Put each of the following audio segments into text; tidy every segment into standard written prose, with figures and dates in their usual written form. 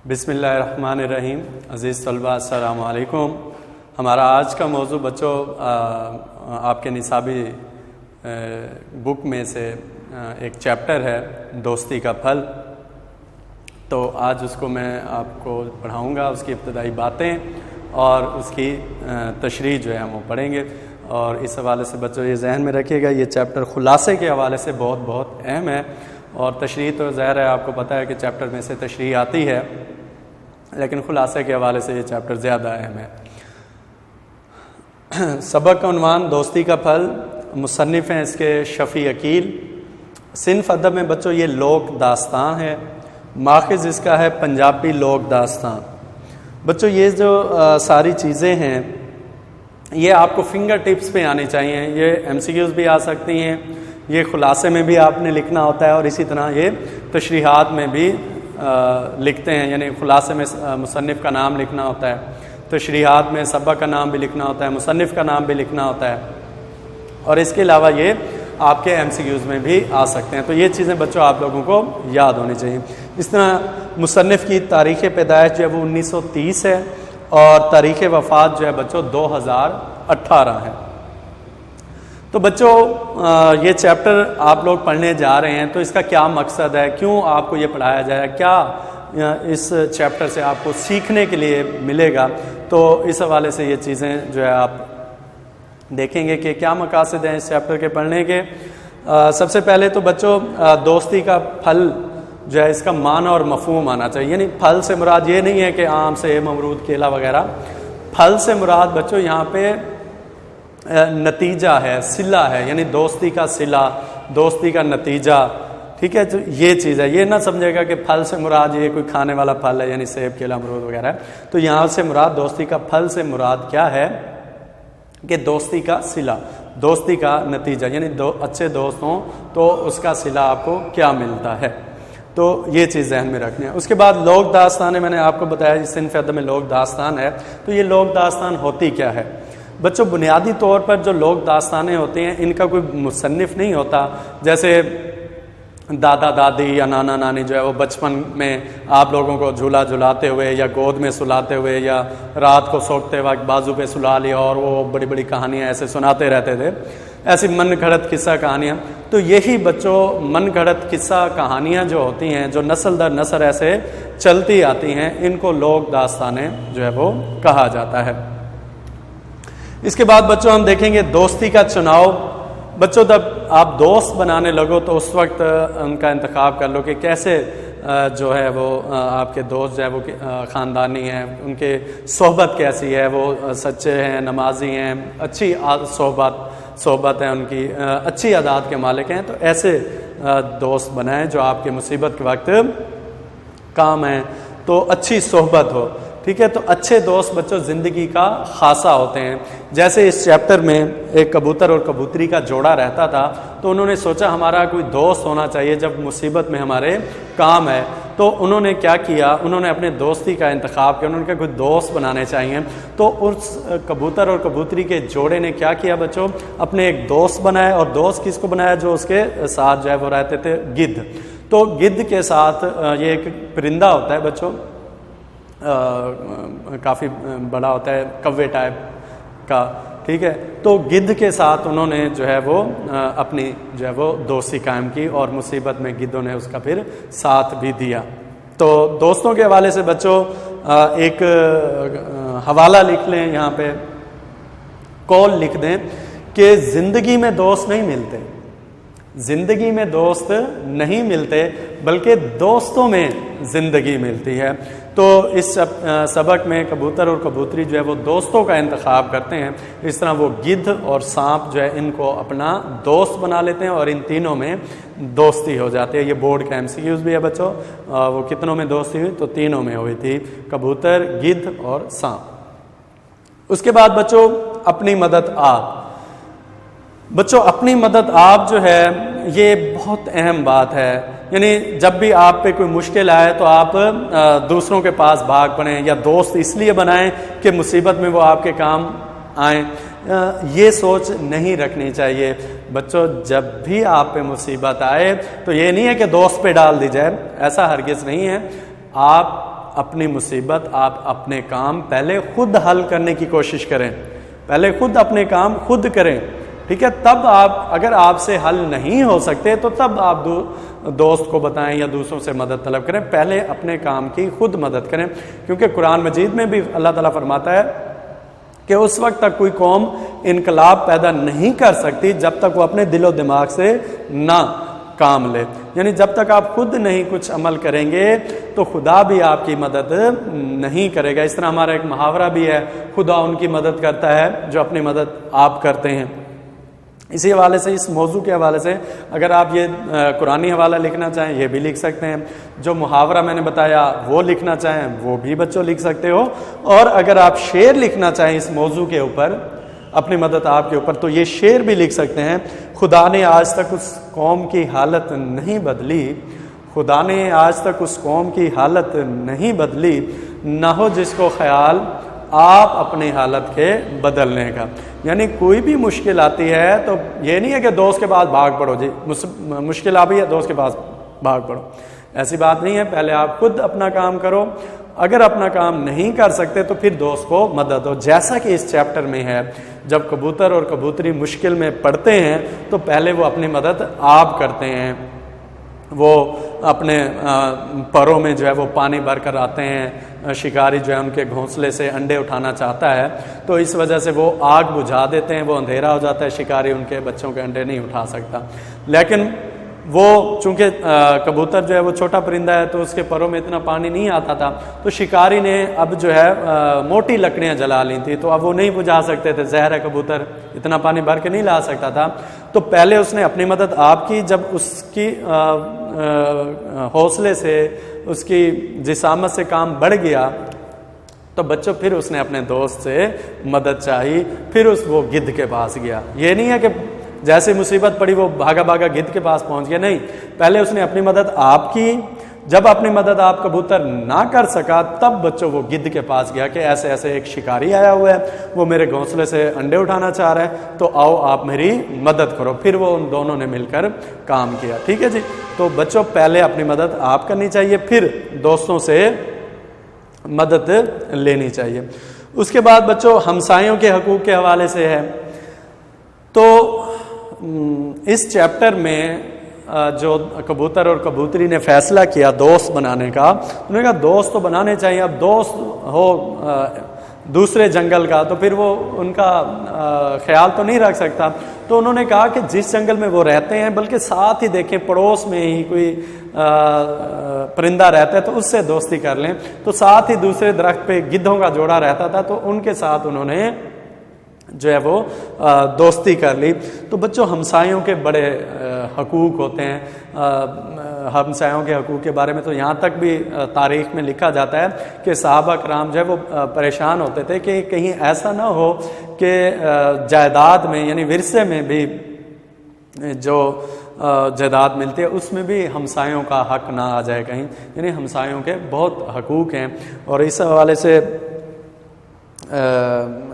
بسم اللہ الرحمن الرحیم۔ عزیز طلباء السلام علیکم۔ ہمارا آج کا موضوع بچوں آپ کے نصابی بک میں سے ایک چیپٹر ہے دوستی کا پھل۔ تو آج اس کو میں آپ کو پڑھاؤں گا، اس کی ابتدائی باتیں اور اس کی تشریح جو ہے ہم وہ پڑھیں گے۔ اور اس حوالے سے بچوں یہ ذہن میں رکھیے گا، یہ چیپٹر خلاصے کے حوالے سے بہت اہم ہے، اور تشریح تو ظاہر ہے آپ کو پتہ ہے کہ چیپٹر میں سے تشریح آتی ہے، لیکن خلاصے کے حوالے سے یہ چیپٹر زیادہ اہم ہے۔ سبق کا عنوان دوستی کا پھل، مصنف ہیں اس کے شفیع عقیل۔ صنف ادب میں بچوں یہ لوک داستان ہے، ماخذ اس کا ہے پنجابی لوک داستان۔ بچوں یہ جو ساری چیزیں ہیں یہ آپ کو فنگر ٹپس پہ آنی چاہیے، یہ ایم سی کیوز بھی آ سکتی ہیں، یہ خلاصے میں بھی آپ نے لکھنا ہوتا ہے، اور اسی طرح یہ تشریحات میں بھی لکھتے ہیں، یعنی خلاصے میں مصنف کا نام لکھنا ہوتا ہے، تشریحات میں سبق کا نام بھی لکھنا ہوتا ہے، مصنف کا نام بھی لکھنا ہوتا ہے، اور اس کے علاوہ یہ آپ کے ایم سی کیوز میں بھی آ سکتے ہیں۔ تو یہ چیزیں بچوں آپ لوگوں کو یاد ہونی چاہیے۔ اس طرح مصنف کی تاریخ پیدائش جو ہے وہ 1930 ہے، اور تاریخ وفات جو ہے بچوں 2018 ہے۔ تو بچوں یہ چیپٹر آپ لوگ پڑھنے جا رہے ہیں، تو اس کا کیا مقصد ہے، کیوں آپ کو یہ پڑھایا جائے، کیا اس چیپٹر سے آپ کو سیکھنے کے لیے ملے گا، تو اس حوالے سے یہ چیزیں جو ہے آپ دیکھیں گے کہ کیا مقاصد ہیں اس چیپٹر کے پڑھنے کے۔ سب سے پہلے تو بچوں دوستی کا پھل جو ہے اس کا معنی اور مفہوم آنا چاہیے، یعنی پھل سے مراد یہ نہیں ہے کہ آم سیب امرود کیلا وغیرہ، پھل سے مراد بچوں یہاں پہ نتیجہ ہے، صلہ ہے، یعنی دوستی کا صلہ، دوستی کا نتیجہ، ٹھیک ہے۔ تو یہ چیز ہے، یہ نہ سمجھے گا کہ پھل سے مراد یہ کوئی کھانے والا پھل ہے، یعنی سیب کیلا امرود وغیرہ۔ تو یہاں سے مراد دوستی کا پھل سے مراد کیا ہے کہ دوستی کا صلہ، دوستی کا نتیجہ، یعنی اچھے دوست ہوں تو اس کا صلہ آپ کو کیا ملتا ہے، تو یہ چیز ذہن میں رکھنی ہے۔ اس کے بعد لوک داستان ہے، میں نے آپ کو بتایا اس صنف ادب میں لوک داستان ہے، تو یہ لوک داستان ہوتی کیا ہے بچوں؟ بنیادی طور پر جو لوک داستانیں ہوتے ہیں ان کا کوئی مصنف نہیں ہوتا، جیسے دادا دادی یا نانا نانی جو ہے وہ بچپن میں آپ لوگوں کو جھولا جھلاتے ہوئے یا گود میں سلاتے ہوئے یا رات کو سوتے وقت بازو پہ سلا لیا اور وہ بڑی بڑی کہانیاں ایسے سناتے رہتے تھے، ایسی من گھڑت قصہ کہانیاں۔ تو یہی بچوں من گھڑت قصہ کہانیاں جو ہوتی ہیں، جو نسل در نسل ایسے چلتی آتی ہیں، ان کو لوک داستانیں جو ہے وہ کہا جاتا ہے۔ اس کے بعد بچوں ہم دیکھیں گے دوستی کا چناؤ۔ بچوں جب آپ دوست بنانے لگو تو اس وقت ان کا انتخاب کر لو کہ کیسے جو ہے وہ آپ کے دوست جو ہے وہ خاندانی ہیں، ان کے صحبت کیسی ہے، وہ سچے ہیں، نمازی ہیں، اچھی صحبت ہے ان کی، اچھی عادات کے مالک ہیں، تو ایسے دوست بنائیں جو آپ کے مصیبت کے وقت کام ہیں، تو اچھی صحبت ہو، ٹھیک ہے۔ تو اچھے دوست بچوں زندگی کا خاصہ ہوتے ہیں۔ جیسے اس چیپٹر میں ایک کبوتر اور کبوتری کا جوڑا رہتا تھا، تو انہوں نے سوچا ہمارا کوئی دوست ہونا چاہیے جب مصیبت میں ہمارے کام ہے، تو انہوں نے کیا کیا، انہوں نے اپنے دوستی کا انتخاب کیا، انہوں نے کہا کوئی دوست بنانے چاہیے۔ تو اس کبوتر اور کبوتری کے جوڑے نے کیا کیا بچوں، اپنے ایک دوست بنایا، اور دوست کس کو بنایا؟ جو اس کے ساتھ جو ہے وہ رہتے تھے، گدھ۔ تو گدھ کے ساتھ یہ ایک پرندہ ہوتا ہے بچوں، کافی بڑا ہوتا ہے، کوے ٹائپ کا، ٹھیک ہے۔ تو گدھ کے ساتھ انہوں نے جو ہے وہ اپنی جو ہے وہ دوستی قائم کی، اور مصیبت میں گدھوں نے اس کا پھر ساتھ بھی دیا۔ تو دوستوں کے حوالے سے بچوں ایک حوالہ لکھ لیں، یہاں پہ قول لکھ دیں کہ زندگی میں دوست نہیں ملتے، زندگی میں دوست نہیں ملتے، بلکہ دوستوں میں زندگی ملتی ہے۔ تو اس سبق میں کبوتر اور کبوتری جو ہے وہ دوستوں کا انتخاب کرتے ہیں، اس طرح وہ گدھ اور سانپ جو ہے ان کو اپنا دوست بنا لیتے ہیں، اور ان تینوں میں دوستی ہو جاتی ہے۔ یہ بورڈ کا ایم سی کیوز بھی ہے بچوں، وہ کتنوں میں دوستی ہوئی؟ تو تینوں میں ہوئی تھی، کبوتر، گدھ اور سانپ۔ اس کے بعد بچوں اپنی مدد آپ۔ بچوں اپنی مدد آپ جو ہے یہ بہت اہم بات ہے، یعنی جب بھی آپ پہ کوئی مشکل آئے تو آپ دوسروں کے پاس بھاگ پڑیں، یا دوست اس لیے بنائیں کہ مصیبت میں وہ آپ کے کام آئیں، یہ سوچ نہیں رکھنی چاہیے بچوں۔ جب بھی آپ پہ مصیبت آئے تو یہ نہیں ہے کہ دوست پہ ڈال دی جائے، ایسا ہرگز نہیں ہے۔ آپ اپنی مصیبت، آپ اپنے کام پہلے خود حل کرنے کی کوشش کریں، پہلے خود اپنے کام خود کریں، ٹھیک ہے؟ تب آپ، اگر آپ سے حل نہیں ہو سکتے تو تب آپ دوست کو بتائیں یا دوسروں سے مدد طلب کریں، پہلے اپنے کام کی خود مدد کریں، کیونکہ قرآن مجید میں بھی اللہ تعالیٰ فرماتا ہے کہ اس وقت تک کوئی قوم انقلاب پیدا نہیں کر سکتی جب تک وہ اپنے دل و دماغ سے نہ کام لے، یعنی جب تک آپ خود نہیں کچھ عمل کریں گے تو خدا بھی آپ کی مدد نہیں کرے گا۔ اس طرح ہمارا ایک محاورہ بھی ہے، خدا ان کی مدد کرتا ہے جو اپنی مدد آپ کرتے ہیں۔ اسی حوالے سے، اس موضوع کے حوالے سے اگر آپ یہ قرآنی حوالہ لکھنا چاہیں یہ بھی لکھ سکتے ہیں، جو محاورہ میں نے بتایا وہ لکھنا چاہیں وہ بھی بچوں لکھ سکتے ہو، اور اگر آپ شعر لکھنا چاہیں اس موضوع کے اوپر، اپنی مدد آپ کے اوپر، تو یہ شعر بھی لکھ سکتے ہیں۔ خدا نے آج تک اس قوم کی حالت نہیں بدلی، خدا نے آج تک اس قوم کی حالت نہیں بدلی، نہ ہو جس کو خیال آپ اپنی حالت کے بدلنے کا۔ یعنی کوئی بھی مشکل آتی ہے تو یہ نہیں ہے کہ دوست کے پاس بھاگ پڑو، جی مشکل آ گئی ہے دوست کے پاس بھاگ پڑو، ایسی بات نہیں ہے۔ پہلے آپ خود اپنا کام کرو، اگر اپنا کام نہیں کر سکتے تو پھر دوست کو مدد دو، جیسا کہ اس چیپٹر میں ہے، جب کبوتر اور کبوتری مشکل میں پڑتے ہیں تو پہلے وہ اپنی مدد آپ کرتے ہیں، وہ اپنے پروں میں جو ہے وہ پانی بھر کر آتے ہیں، شکاری جو ہے ان کے گھونسلے سے انڈے اٹھانا چاہتا ہے تو اس وجہ سے وہ آگ بجھا دیتے ہیں، وہ اندھیرا ہو جاتا ہے، شکاری ان کے بچوں کے انڈے نہیں اٹھا سکتا۔ لیکن وہ چونکہ کبوتر جو ہے وہ چھوٹا پرندہ ہے تو اس کے پروں میں اتنا پانی نہیں آتا تھا، تو شکاری نے اب جو ہے موٹی لکڑیاں جلا لی تھی، تو اب وہ نہیں بجھا سکتے تھے، زہر ہے کبوتر اتنا پانی بھر کے نہیں لا سکتا تھا، تو پہلے اس نے اپنی مدد آپ کی، جب اس کی حوصلے سے، اس کی جسامت سے کام بڑھ گیا تو بچوں پھر اس نے اپنے دوست سے مدد چاہی، پھر وہ گدھ کے پاس گیا۔ یہ نہیں ہے کہ جیسے مصیبت پڑی وہ بھاگا بھاگا گدھ کے پاس پہنچ گیا، نہیں، پہلے اس نے اپنی مدد آپ کی، جب اپنی مدد آپ کبوتر نہ کر سکا تب بچوں وہ گدھ کے پاس گیا کہ ایسے ایسے ایک شکاری آیا ہوا ہے، وہ میرے گھونسلے سے انڈے اٹھانا چاہ رہا ہے، تو آؤ آپ میری مدد کرو۔ پھر وہ ان دونوں نے مل کر کام کیا، ٹھیک ہے جی۔ تو بچوں پہلے اپنی مدد آپ کرنی چاہیے، پھر دوستوں سے مدد لینی چاہیے۔ اس کے بعد بچوں ہمسایوں کے حقوق کے حوالے سے ہے، تو اس چیپٹر میں جو کبوتر اور کبوتری نے فیصلہ کیا دوست بنانے کا، انہوں نے کہا دوست تو بنانے چاہیے، اب دوست ہو دوسرے جنگل کا تو پھر وہ ان کا خیال تو نہیں رکھ سکتا، تو انہوں نے کہا کہ جس جنگل میں وہ رہتے ہیں بلکہ ساتھ ہی دیکھیں پڑوس میں ہی کوئی پرندہ رہتا ہے تو اس سے دوستی کر لیں، تو ساتھ ہی دوسرے درخت پہ گدھوں کا جوڑا رہتا تھا تو ان کے ساتھ انہوں نے جو ہے وہ دوستی کر لی۔ تو بچوں ہمسایوں کے بڑے حقوق ہوتے ہیں، ہمسایوں کے حقوق کے بارے میں تو یہاں تک بھی تاریخ میں لکھا جاتا ہے کہ صحابہ کرام جو ہے وہ پریشان ہوتے تھے کہ کہیں ایسا نہ ہو کہ جائیداد میں یعنی ورثے میں بھی جو جائیداد ملتی ہے اس میں بھی ہمسایوں کا حق نہ آ جائے کہیں، یعنی ہمسایوں کے بہت حقوق ہیں۔ اور اس حوالے سے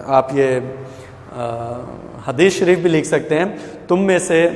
آپ یہ حدیث شریف بھی لکھ سکتے ہیں، تم میں سے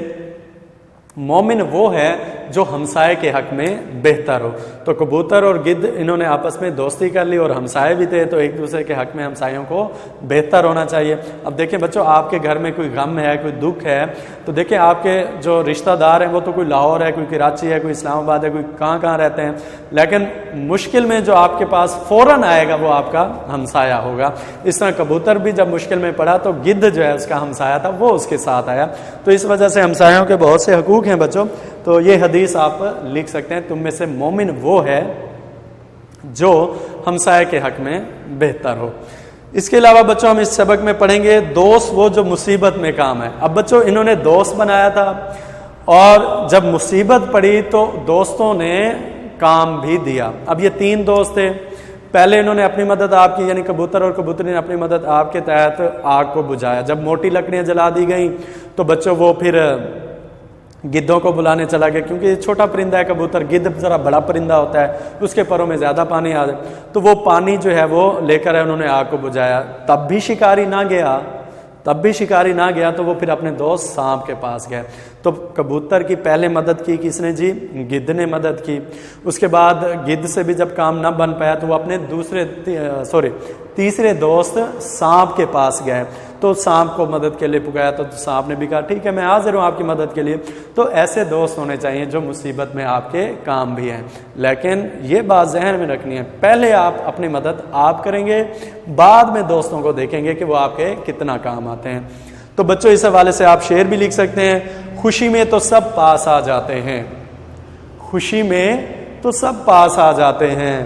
مومن وہ ہے جو ہمسائے کے حق میں بہتر ہو۔ تو کبوتر اور گدھ انہوں نے آپس میں دوستی کر لی اور ہمسائے بھی تھے، تو ایک دوسرے کے حق میں ہمسایوں کو بہتر ہونا چاہیے۔ اب دیکھیں بچوں، آپ کے گھر میں کوئی غم ہے، کوئی دکھ ہے، تو دیکھیں آپ کے جو رشتہ دار ہیں وہ تو کوئی لاہور ہے، کوئی کراچی ہے، کوئی اسلام آباد ہے، کوئی کہاں کہاں رہتے ہیں، لیکن مشکل میں جو آپ کے پاس فوراً آئے گا وہ آپ کا ہمسایہ ہوگا۔ اس طرح کبوتر بھی جب مشکل میں پڑا تو گدھ جو ہے اس کا ہمسایہ تھا، وہ اس کے ساتھ آیا۔ تو اس وجہ سے ہمسایوں کے بہت سے حقوق ہیں بچوں، تو یہ حدیث آپ لکھ سکتے ہیں، تم میں سے مومن وہ ہے جو ہمسائے کے حق میں بہتر ہو۔ اس کے علاوہ بچوں ہم اس سبق میں پڑھیں گے دوست وہ جو مصیبت میں کام ہے۔ اب بچوں انہوں نے دوست بنایا تھا اور جب مصیبت پڑی تو دوستوں نے کام بھی دیا۔ اب یہ 3 دوست تھے، پہلے انہوں نے اپنی مدد آپ کی، یعنی کبوتر اور کبوتری نے اپنی مدد آپ کے تحت آگ کو بجھایا۔ جب موٹی لکڑیاں جلا دی گئیں تو بچوں وہ پھر گدھوں کو بلانے چلا گیا، کیونکہ یہ چھوٹا پرندہ ہے کبوتر، گدھ ذرا بڑا پرندہ ہوتا ہے، اس کے پروں میں زیادہ پانی آ جائے، تو وہ پانی جو ہے وہ لے کر انہوں نے آگ کو بجھایا۔ تب بھی شکاری نہ گیا، تب بھی شکاری نہ گیا تو وہ پھر اپنے دوست سانپ کے پاس گئے. تو کبوتر کی پہلے مدد کی کس نے جی؟ گدھ نے مدد کی. اس کے بعد گدھ سے بھی جب کام نہ بن پایا تو وہ اپنے تیسرے دوست سانپ کے پاس گئے. تو سانپ کو مدد کے لیے پکایا تو سانپ نے بھی کہا ٹھیک ہے میں حاضر ہوں آپ کی مدد کے لیے. تو ایسے دوست ہونے چاہیے جو مصیبت میں آپ کے کام بھی ہیں. لیکن یہ بات ذہن میں رکھنی ہے، پہلے آپ اپنی مدد آپ کریں گے، بعد میں دوستوں کو دیکھیں گے کہ وہ آپ کے کتنا کام آتے ہیں. تو بچوں اس حوالے سے آپ شعر بھی لکھ سکتے ہیں. خوشی میں تو سب پاس آ جاتے ہیں، خوشی میں تو سب پاس آ جاتے ہیں،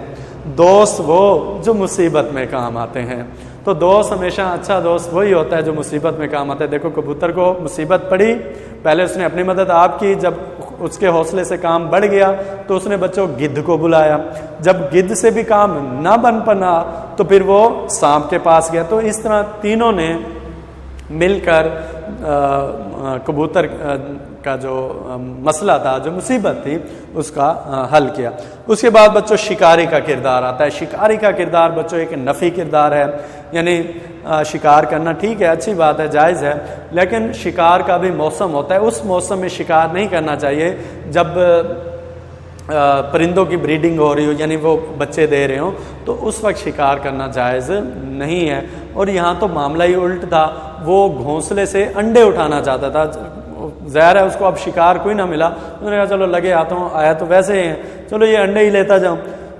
دوست وہ جو مصیبت میں کام آتے ہیں. تو دوست ہمیشہ اچھا دوست وہی ہوتا ہے جو مصیبت میں کام آتا ہے. دیکھو کبوتر کو مصیبت پڑی، پہلے اس نے اپنی مدد آپ کی، جب اس کے حوصلے سے کام بڑھ گیا تو اس نے بچوں گدھ کو بلایا. جب گدھ سے بھی کام نہ بن پنا تو پھر وہ سانپ کے پاس گیا. تو اس طرح تینوں نے مل کر کبوتر کا جو مسئلہ تھا، جو مصیبت تھی، اس کا حل کیا. اس کے بعد بچوں شکاری کا کردار آتا ہے. شکاری کا کردار بچوں ایک نفی کردار ہے، یعنی شکار کرنا ٹھیک ہے، اچھی بات ہے، جائز ہے، لیکن شکار کا بھی موسم ہوتا ہے. اس موسم میں شکار نہیں کرنا چاہیے جب پرندوں کی بریڈنگ ہو رہی ہو، یعنی وہ بچے دے رہے ہوں، تو اس وقت شکار کرنا جائز نہیں ہے. اور یہاں تو معاملہ ہی الٹ تھا، وہ گھونسلے سے انڈے اٹھانا چاہتا تھا. ظاہر ہے اس کو اب شکار کوئی نہ ملا، انہوں نے کہا چلو لگے ہاتھوں آیا تو ویسے ہی ہیں، چلو یہ انڈے ہی لیتا جاؤں.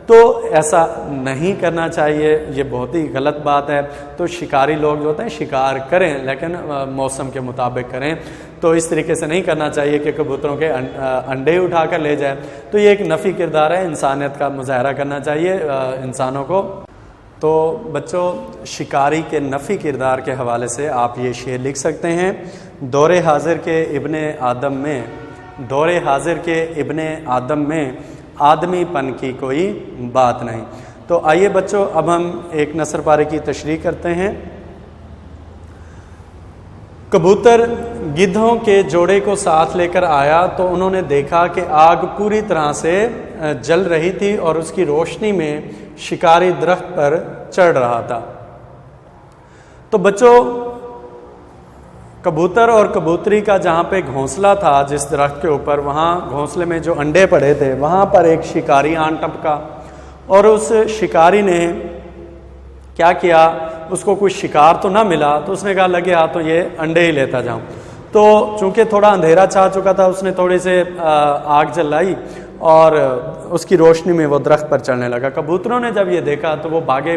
تو ایسا نہیں کرنا چاہیے، یہ بہت ہی غلط بات ہے. تو شکاری لوگ جو ہوتے ہیں شکار کریں لیکن موسم کے مطابق کریں. تو اس طریقے سے نہیں کرنا چاہیے کہ کبوتروں کے انڈے اٹھا کر لے جائے. تو یہ ایک نفی کردار ہے، انسانیت کا مظاہرہ کرنا چاہیے انسانوں کو. تو بچوں شکاری کے نفی کردار کے حوالے سے آپ یہ شعر لکھ سکتے ہیں. دور حاضر کے ابن آدم میں آدمی پن کی کوئی بات نہیں. تو آئیے بچوں اب ہم ایک نثر پارے کی تشریح کرتے ہیں. کبوتر گدھوں کے جوڑے کو ساتھ لے کر آیا تو انہوں نے دیکھا کہ آگ پوری طرح سے جل رہی تھی اور اس کی روشنی میں شکاری درخت پر چڑھ رہا تھا. تو بچوں کبوتر اور کبوتری کا جہاں پہ گھونسلہ تھا جس درخت کے اوپر، وہاں گھونسلے میں جو انڈے پڑے تھے وہاں پر ایک شکاری آن ٹپکا. اور اس شکاری نے کیا کیا، اس کو کوئی شکار تو نہ ملا تو اس نے کہا لگے ہاتھوں یہ انڈے ہی لیتا جاؤں. تو چونکہ تھوڑا اندھیرا چھا چکا تھا اس نے تھوڑی سے آگ جلائی اور اس کی روشنی میں وہ درخت پر چڑھنے لگا. کبوتروں نے جب یہ دیکھا تو وہ بھاگے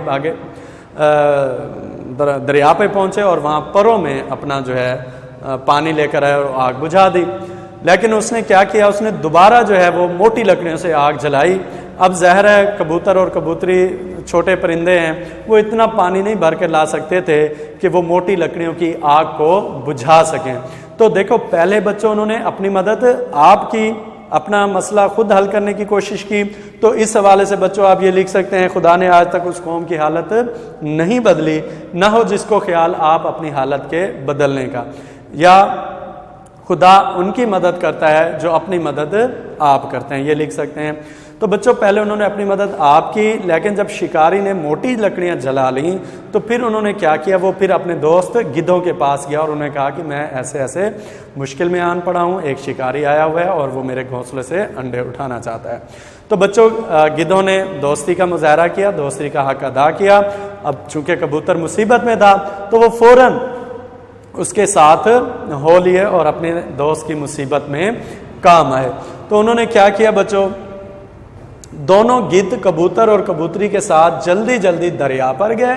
دریا پہ پہنچے اور وہاں پروں میں اپنا جو ہے پانی لے کر آئے اور آگ بجھا دی. لیکن اس نے کیا کیا، اس نے دوبارہ جو ہے وہ موٹی لکڑیوں سے آگ جلائی. اب ظاہر ہے کبوتر اور کبوتری چھوٹے پرندے ہیں، وہ اتنا پانی نہیں بھر کے لا سکتے تھے کہ وہ موٹی لکڑیوں کی آگ کو بجھا سکیں. تو دیکھو پہلے بچوں انہوں نے اپنی مدد آپ کی، اپنا مسئلہ خود حل کرنے کی کوشش کی. تو اس حوالے سے بچوں آپ یہ لکھ سکتے ہیں خدا نے آج تک اس قوم کی حالت نہیں بدلی، نہ ہو جس کو خیال آپ اپنی حالت کے بدلنے کا، یا خدا ان کی مدد کرتا ہے جو اپنی مدد آپ کرتے ہیں، یہ لکھ سکتے ہیں. تو بچوں پہلے انہوں نے اپنی مدد آپ کی، لیکن جب شکاری نے موٹی لکڑیاں جلا لیں تو پھر انہوں نے کیا کیا، وہ پھر اپنے دوست گدھوں کے پاس گیا اور انہوں نے کہا کہ میں ایسے ایسے مشکل میں آن پڑا ہوں، ایک شکاری آیا ہوا ہے اور وہ میرے گھونسلے سے انڈے اٹھانا چاہتا ہے. تو بچوں گدھوں نے دوستی کا مظاہرہ کیا، دوستی کا حق ادا کیا. اب چونکہ کبوتر مصیبت میں تھا تو وہ فوراً اس کے ساتھ ہو لیے اور اپنے دوست کی مصیبت میں کام آئے. تو انہوں نے کیا کیا بچوں، دونوں گدھ کبوتر اور کبوتری کے ساتھ جلدی جلدی دریا پر گئے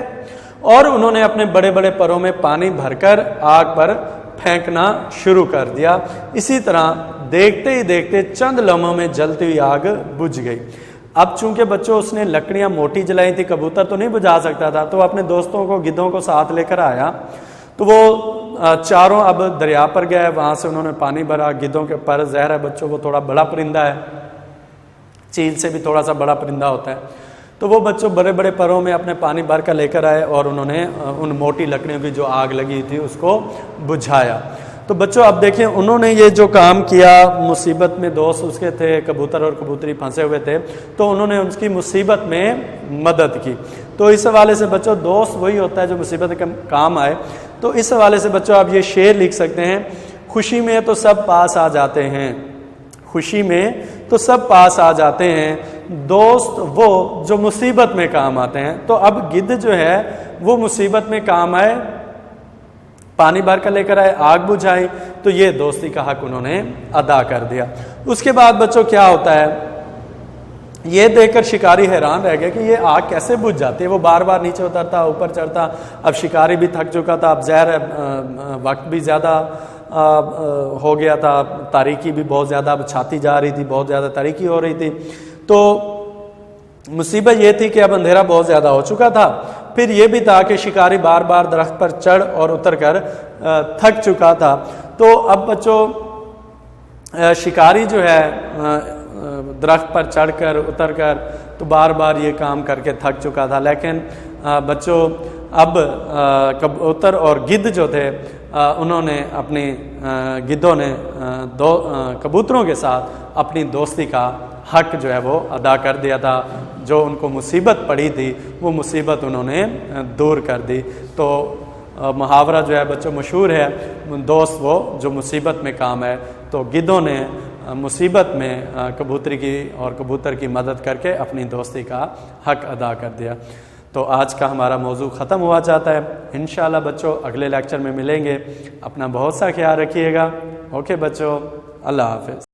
اور انہوں نے اپنے بڑے بڑے پروں میں پانی بھر کر آگ پر پھینکنا شروع کر دیا. اسی طرح دیکھتے ہی دیکھتے چند لمحوں میں جلتی ہوئی آگ بجھ گئی. اب چونکہ بچوں اس نے لکڑیاں موٹی جلائی تھی، کبوتر تو نہیں بجھا سکتا تھا، تو اپنے دوستوں کو گدھوں کو ساتھ لے کر آیا. تو وہ چاروں اب دریا پر گئے، وہاں سے انہوں نے پانی بھرا. گدھوں کے پر ظاہر ہے بچوں وہ تھوڑا بڑا پرندہ ہے، چیل سے بھی تھوڑا سا بڑا پرندہ ہوتا ہے. تو وہ بچوں بڑے بڑے پروں میں اپنے پانی بھر کر لے کر آئے اور انہوں نے ان موٹی لکڑیوں کی جو آگ لگی تھی اس کو بجھایا. تو بچوں اب دیکھیں انہوں نے یہ جو کام کیا، مصیبت میں دوست اس کے تھے، کبوتر اور کبوتری پھنسے ہوئے تھے، تو انہوں نے اس کی مصیبت میں مدد کی. تو اس حوالے سے بچوں دوست وہی ہوتا ہے جو مصیبت کے کام آئے. تو اس حوالے سے بچوں آپ یہ شعر لکھ سکتے ہیں، خوشی میں تو سب پاس آ جاتے ہیں، خوشی میں تو سب پاس آ جاتے ہیں، دوست وہ جو مصیبت میں کام آتے ہیں۔ تو اب گدھ جو ہے وہ مصیبت میں کام آئے، پانی بھر کر لے کر آئے، آگ بجھائی، تو یہ دوستی کا حق انہوں نے ادا کر دیا۔ اس کے بعد بچوں کیا ہوتا ہے، یہ دیکھ کر شکاری حیران رہ گیا کہ یہ آگ کیسے بجھ جاتی ہے، وہ بار بار نیچے اترتا اوپر چڑھتا، اب شکاری بھی تھک چکا تھا، اب ظاہر ہے وقت بھی زیادہ ہو گیا تھا، تاریکی بھی بہت زیادہ اب چھاتی جا رہی تھی، بہت زیادہ تاریکی ہو رہی تھی، تو مصیبت یہ تھی کہ اب اندھیرا بہت زیادہ ہو چکا تھا، پھر یہ بھی تھا کہ شکاری بار بار درخت پر چڑھ اور اتر کر تھک چکا تھا۔ تو اب بچوں شکاری جو ہے درخت پر چڑھ کر اتر کر تو بار بار یہ کام کر کے تھک چکا تھا، لیکن بچوں اب کبوتر اور گدھ جو تھے انہوں نے اپنی گدھوں نے کبوتروں کے ساتھ اپنی دوستی کا حق جو ہے وہ ادا کر دیا تھا، جو ان کو مصیبت پڑی تھی وہ مصیبت انہوں نے دور کر دی۔ تو محاورہ جو ہے بچوں مشہور ہے، دوست وہ جو مصیبت میں کام ہے، تو گدھوں نے مصیبت میں کبوتری کی اور کبوتر کی مدد کر کے اپنی دوستی کا حق ادا کر دیا۔ تو آج کا ہمارا موضوع ختم ہوا جاتا ہے، انشاءاللہ بچوں اگلے لیکچر میں ملیں گے، اپنا بہت سا خیال رکھیے گا۔ اوکے بچوں، اللہ حافظ۔